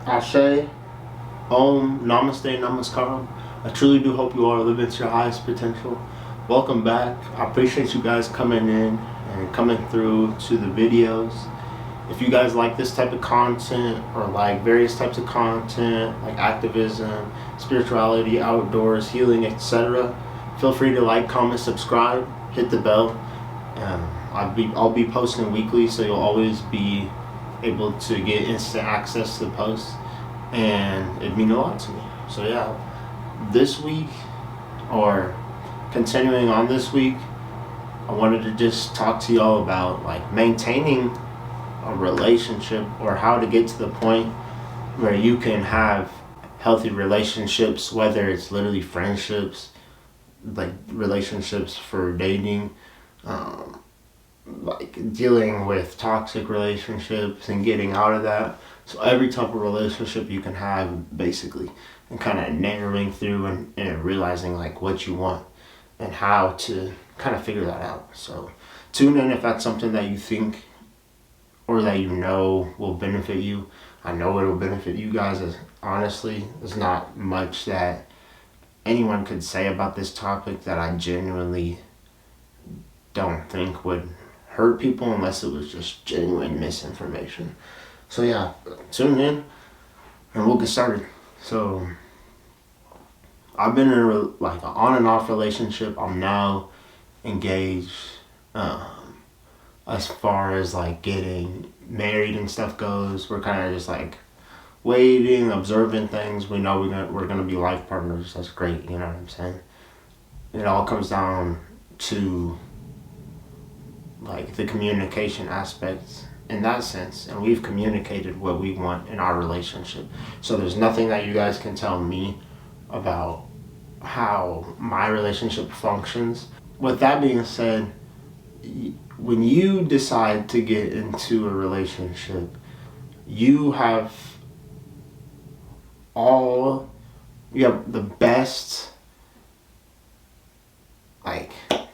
Ashe, Om, Namaste, Namaskaram. I truly do hope you all are living to your highest potential. Welcome back. I appreciate you guys coming in and coming through to the videos. If you guys like this type of content or like various types of content like activism, spirituality, outdoors, healing, etc., feel free to like, comment, subscribe, hit the bell. I'll be posting weekly, so you'll always be able to get instant access to the posts, and it'd mean a lot to me. So yeah, this week, or continuing on this week, I wanted to just talk to y'all about like maintaining a relationship, or how to get to the point where you can have healthy relationships, whether it's literally friendships, like relationships for dating, like dealing with toxic relationships and getting out of that. So every type of relationship you can have, basically, and kind of narrowing through and realizing like what you want and how to kind of figure that out. So tune in if that's something that you think or that you know will benefit you. I know it will benefit you guys. As honestly, there's not much that anyone could say about this topic that I genuinely don't think would hurt people unless it was just genuine misinformation. So yeah, tune in and we'll get started. So I've been in like an on and off relationship. I'm now engaged. As far as like getting married and stuff goes, we're kind of just like waiting, observing things. We know we're gonna be life partners. That's great. You know what I'm saying? It all comes down to like the communication aspects in that sense, and we've communicated what we want in our relationship. So there's nothing that you guys can tell me about how my relationship functions. With that being said, when you decide to get into a relationship, you have the best, like,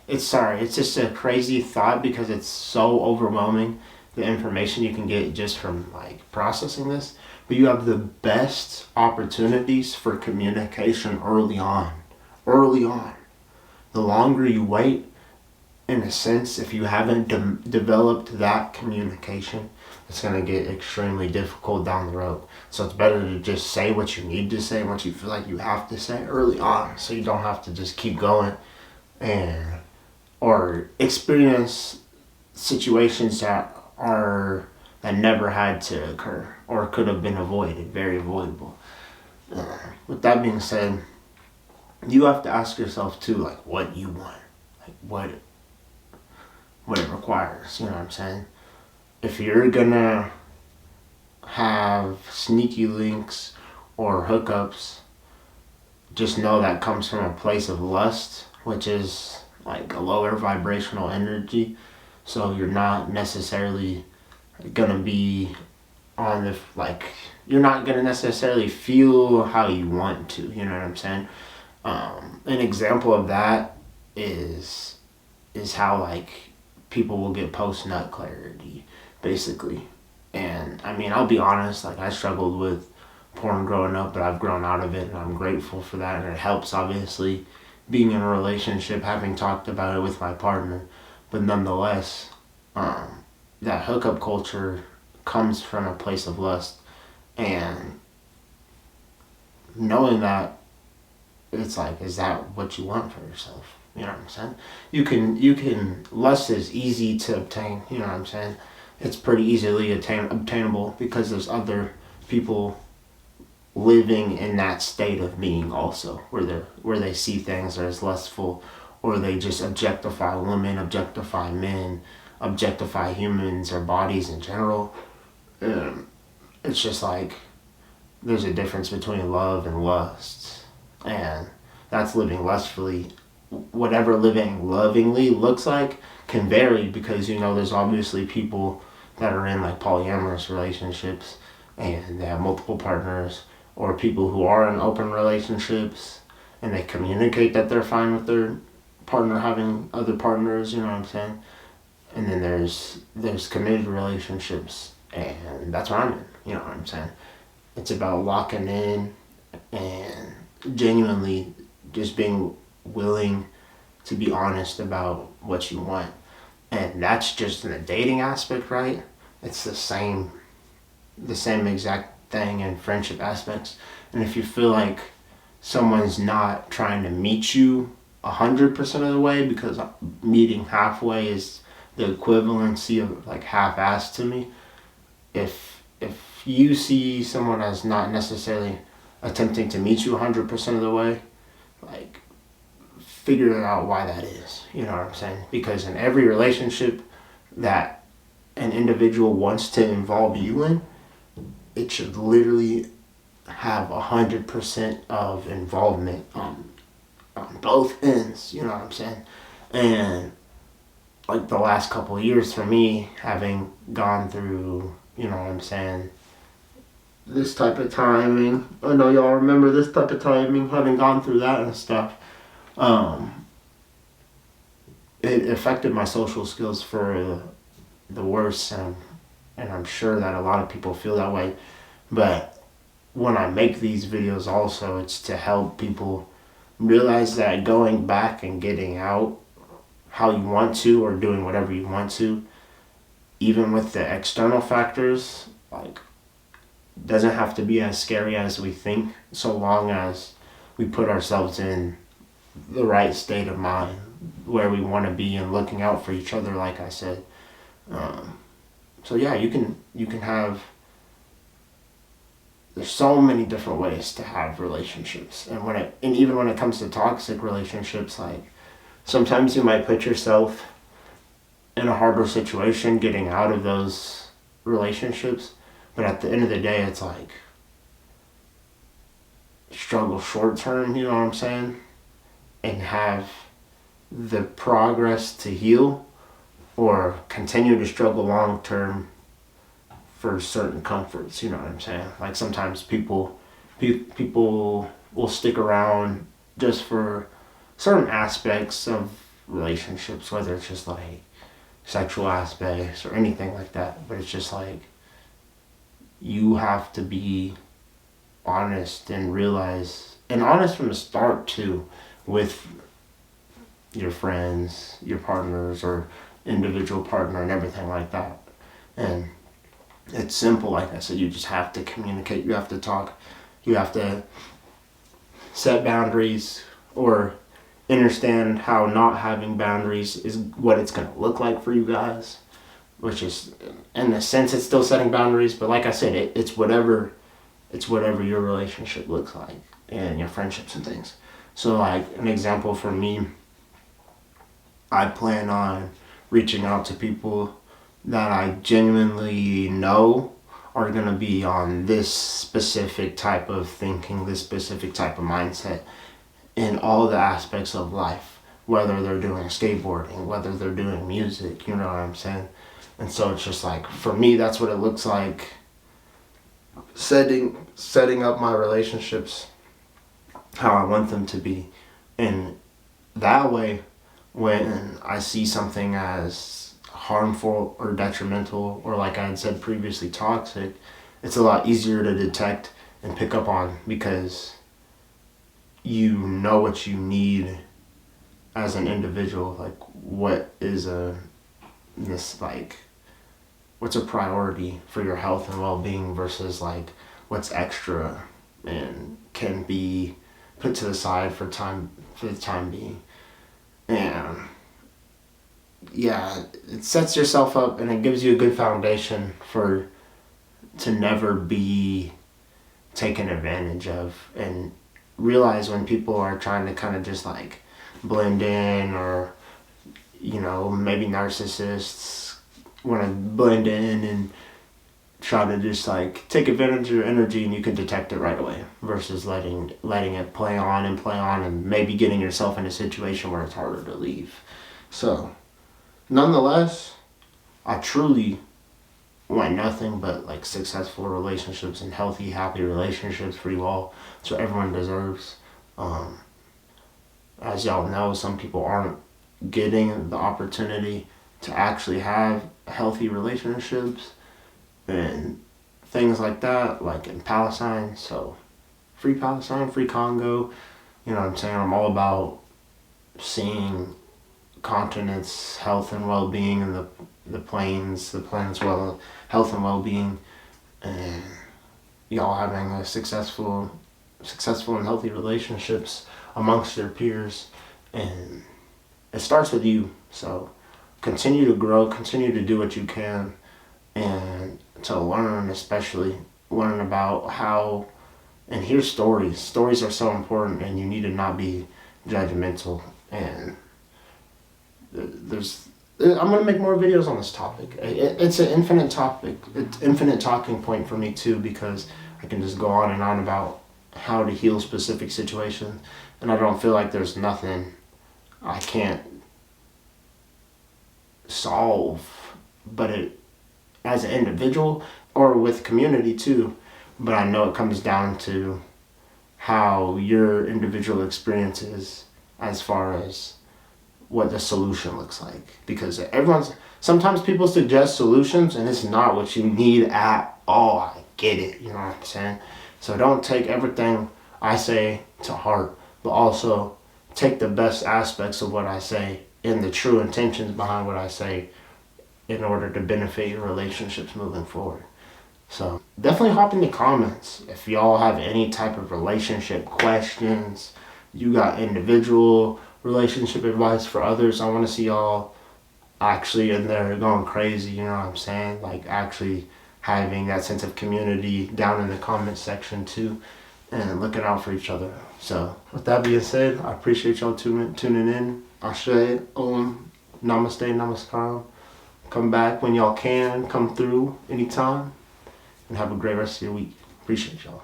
it's just a crazy thought because it's so overwhelming, the information you can get just from like processing this, but you have the best opportunities for communication early on. The longer you wait, in a sense, if you haven't developed that communication, it's going to get extremely difficult down the road. So it's better to just say what you need to say and what you feel like you have to say early on, so you don't have to just keep going or experience situations that never had to occur or could have been avoided, very avoidable. With that being said, you have to ask yourself too, like, what you want, like what it requires. You know what I'm saying? If you're gonna have sneaky links or hookups, just know that comes from a place of lust, which is like a lower vibrational energy. So you're not necessarily gonna be on the, like, you're not gonna necessarily feel how you want to. You know what I'm saying? An example of that is how like people will get post nut clarity, basically. And I mean, I'll be honest, like, I struggled with porn growing up, but I've grown out of it and I'm grateful for that, and it helps, obviously, being in a relationship, having talked about it with my partner. But nonetheless, that hookup culture comes from a place of lust, and knowing that, it's like, is that what you want for yourself? You know what I'm saying? You can, lust is easy to obtain, you know what I'm saying? It's pretty easily obtainable because there's other people living in that state of being also, where they see things as lustful, or they just objectify women, objectify men, objectify humans or bodies in general. It's just like, there's a difference between love and lust, and that's living lustfully. Whatever living lovingly looks like can vary, because there's obviously people that are in like polyamorous relationships and they have multiple partners, or people who are in open relationships and they communicate that they're fine with their partner having other partners, you know what I'm saying? And then there's committed relationships, and that's what I'm in, you know what I'm saying? It's about locking in and genuinely just being willing to be honest about what you want. And that's just in the dating aspect, right? It's the same exact thing in friendship aspects. And if you feel like someone's not trying to meet you 100% of the way, because meeting halfway is the equivalency of like half-assed to me. If you see someone as not necessarily attempting to meet you 100% of the way, like figure out why that is. You know what I'm saying? Because in every relationship that an individual wants to involve you in, it should literally have 100% of involvement on both ends. You know what I'm saying? And like the last couple of years for me, having gone through, you know what I'm saying, this type of timing. I know y'all remember this type of timing, having gone through that and stuff. Um, it affected my social skills for the worse, and I'm sure that a lot of people feel that way. But when I make these videos, also, it's to help people realize that going back and getting out how you want to, or doing whatever you want to, even with the external factors, like, doesn't have to be as scary as we think, so long as we put ourselves in the right state of mind where we want to be and looking out for each other, like I said. So yeah, you can have. There's so many different ways to have relationships, and even when it comes to toxic relationships, like sometimes you might put yourself in a harder situation getting out of those relationships, but at the end of the day, it's like struggle short term. You know what I'm saying? And have the progress to heal, or continue to struggle long term for certain comforts. You know what I'm saying? Like sometimes people will stick around just for certain aspects of relationships, whether it's just like sexual aspects or anything like that. But it's just like you have to be honest and realize, and honest from the start too, with your friends, your partners, or individual partner, and everything like that. And it's simple, like I said. You just have to communicate. You have to talk. You have to set boundaries, or understand how not having boundaries is what it's going to look like for you guys. Which is, in a sense, it's still setting boundaries. But like I said, it's whatever your relationship looks like, and your friendships and things. So like an example for me, I plan on reaching out to people that I genuinely know are going to be on this specific type of thinking, this specific type of mindset in all the aspects of life, whether they're doing skateboarding, whether they're doing music, you know what I'm saying? And so it's just like, for me, that's what it looks like, setting up my relationships how I want them to be. And that way, when I see something as harmful or detrimental, or like I had said previously, toxic, it's a lot easier to detect and pick up on, because you know what you need as an individual. Like, what's a priority for your health and well-being versus like what's extra and can be put to the side for the time being. And yeah, it sets yourself up, and it gives you a good foundation to never be taken advantage of, and realize when people are trying to kind of just like blend in, or maybe narcissists want to blend in and try to just like take advantage of your energy, and you can detect it right away, versus letting it play on and maybe getting yourself in a situation where it's harder to leave. So nonetheless, I truly want nothing but like successful relationships and healthy, happy relationships for you all. That's what everyone deserves. As y'all know, some people aren't getting the opportunity to actually have healthy relationships, and things like that, like in Palestine. So free Palestine, free Congo. You know what I'm saying? I'm all about seeing continents' health and well-being, and the planet's health and well-being, and y'all having a successful and healthy relationships amongst your peers. And it starts with you. So continue to grow, continue to do what you can, and to learn, especially learn about how, and hear stories. Stories are so important, and you need to not be judgmental. And I'm gonna make more videos on this topic. It's an infinite topic. It's infinite talking point for me too, because I can just go on and on about how to heal specific situations, and I don't feel like there's nothing I can't solve, but as an individual or with community too. But I know it comes down to how your individual experience is as far as what the solution looks like. Because sometimes people suggest solutions and it's not what you need at all. I get it, you know what I'm saying? So don't take everything I say to heart, but also take the best aspects of what I say and the true intentions behind what I say in order to benefit your relationships moving forward. So definitely hop in the comments if y'all have any type of relationship questions. You got individual relationship advice for others. I want to see y'all actually in there going crazy, you know what I'm saying? Like actually having that sense of community down in the comment section too, and looking out for each other. So with that being said, I appreciate y'all tuning in. Ashe, Namaste, Namaskaram. Come back when y'all can. Come through anytime. And have a great rest of your week. Appreciate y'all.